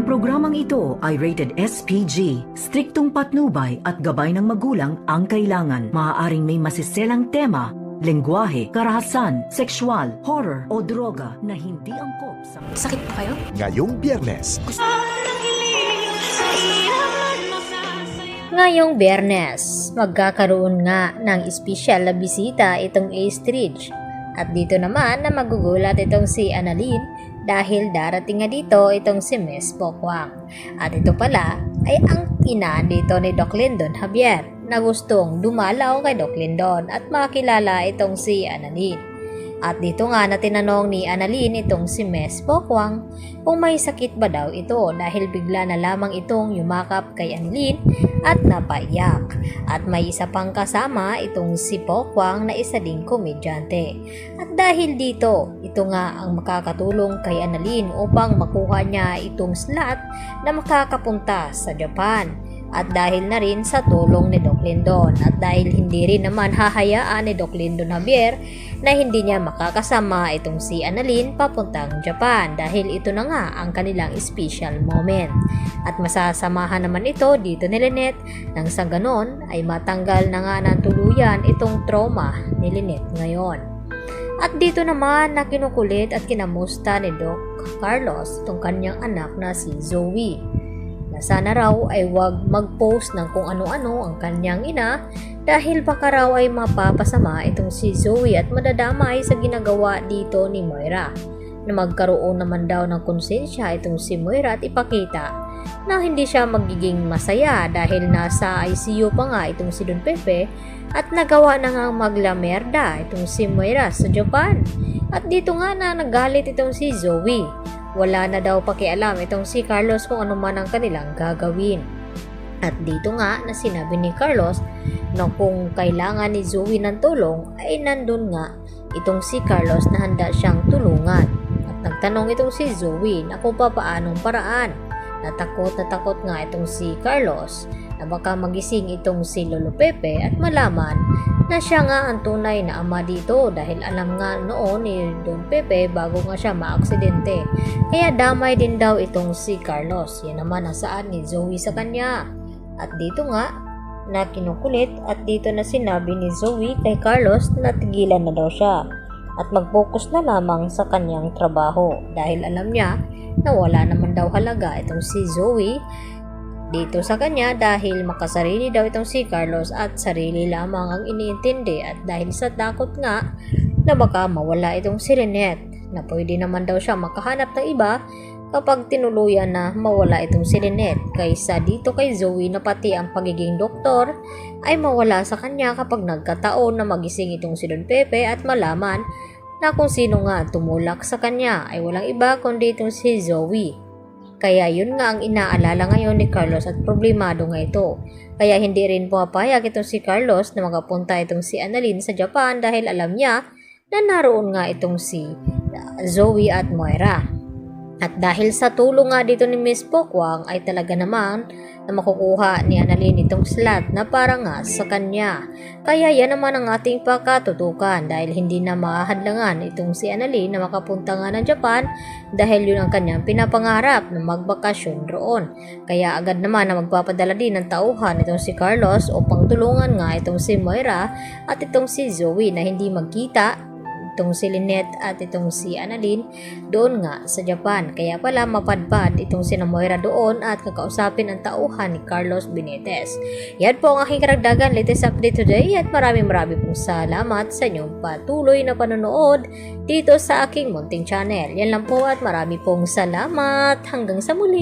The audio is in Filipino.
programang ito ay rated SPG. Striktong patnubay at gabay ng magulang ang kailangan. Maaaring may masiselang tema, lengguwahe, karahasan, sexual, horror o droga na hindi angkop sa... Sakit po kayo? Ngayong Biyernes, Ngayong Biyernes, magkakaroon nga ng espesyal na bisita itong Astridge. At dito naman na magugulat itong si Annalyn dahil darating nga dito itong si Miss Pokwang. At ito pala ay ang ina dito ni Doc Lyndon Javier na gustong dumalaw kay Doc Lyndon at makilala itong si Annalyn. At dito nga na tinanong ni Annalyn itong si Miss Pokwang kung may sakit ba daw ito dahil bigla na lamang itong yumakap kay Annalyn at napaiyak. At may isa pang kasama itong si Pokwang na isa ding komedyante. At dahil dito, ito nga ang makakatulong kay Annalyn upang makuha niya itong slot na makakapunta sa Japan. At dahil na rin sa tulong ni Doc Lyndon at dahil hindi rin naman hahayaan ni Doc Lyndon Javier na hindi niya makakasama itong si Annalyn papuntang Japan dahil ito na nga ang kanilang special moment. At masasamahan naman ito dito ni Lynette nang sa ganon ay matanggal na nga ng tuluyan itong trauma ni Lynette ngayon. At dito naman na kinukulit at kinamusta ni Doc Carlos itong kanyang anak na si Zoe. Sana raw ay wag mag-post ng kung ano-ano ang kanyang ina dahil baka raw ay mapapasama itong si Zoe at madadamay sa ginagawa dito ni Moira. Na magkaroon naman daw ng konsensya itong si Moira at ipakita na hindi siya magiging masaya dahil nasa ICU pa nga itong si Don Pepe at nagawa na nga maglamerda itong si Moira sa Japan. At dito nga na nagalit itong si Zoe. Wala na daw pakialam itong si Carlos kung ano man ang kanilang gagawin. At dito nga na sinabi ni Carlos na kung kailangan ni Zoe ng tulong ay nandun nga itong si Carlos na handa siyang tulungan. At nagtanong itong si Zoe na kung paanong paraan. Natakot nga itong si Carlos na baka magising itong si Lolo Pepe at malaman na siya nga ang tunay na ama dito dahil alam nga noon ni Don Pepe bago nga siya maaksidente. Kaya damay din daw itong si Carlos. Yan naman ang saan ni Zoe sa kanya. At dito nga na kinukulit at dito na sinabi ni Zoe kay Carlos na tigilan na daw siya at mag-focus na lamang sa kanyang trabaho dahil alam niya na wala naman daw halaga itong si Zoe dito sa kanya dahil makasarili daw itong si Carlos at sarili lamang ang iniintindi at dahil sa takot nga na baka mawala itong si Lynette na pwede naman daw siya makahanap ng iba kapag tinuluyan na mawala itong si Lynette kaysa dito kay Zoe na pati ang pagiging doktor ay mawala sa kanya kapag nagkataon na magising itong si Don Pepe at malaman na kung sino nga tumulak sa kanya ay walang iba kundi itong si Zoe. Kaya yun nga ang inaalala ngayon ni Carlos at problemado nga ito. Kaya hindi rin pumapayag itong si Carlos na magapunta itong si Annalyn sa Japan dahil alam niya na naroon nga itong si Zoe at Moira. At dahil sa tulong nga dito ni Miss Pokwang ay talaga naman na makukuha ni Annalyn itong slot na para nga sa kanya. Kaya yan naman ang ating pakatutukan dahil hindi na mahadlangan itong si Annalyn na makapunta nga ng Japan dahil yun ang kanyang pinapangarap na magbakasyon roon. Kaya agad naman na magpapadala din ng tauhan itong si Carlos upang tulungan nga itong si Moira at itong si Zoe na hindi magkita itong si Lynette at itong si Annalyn doon nga sa Japan. Kaya pala mapadpad itong si Moira doon at kakausapin ang tauhan ni Carlos Benitez. Yan po ang aking karagdagan latest update today at maraming pong salamat sa inyong patuloy na panonood dito sa aking munting channel. Yan lang po at marami pong salamat. Hanggang sa muli.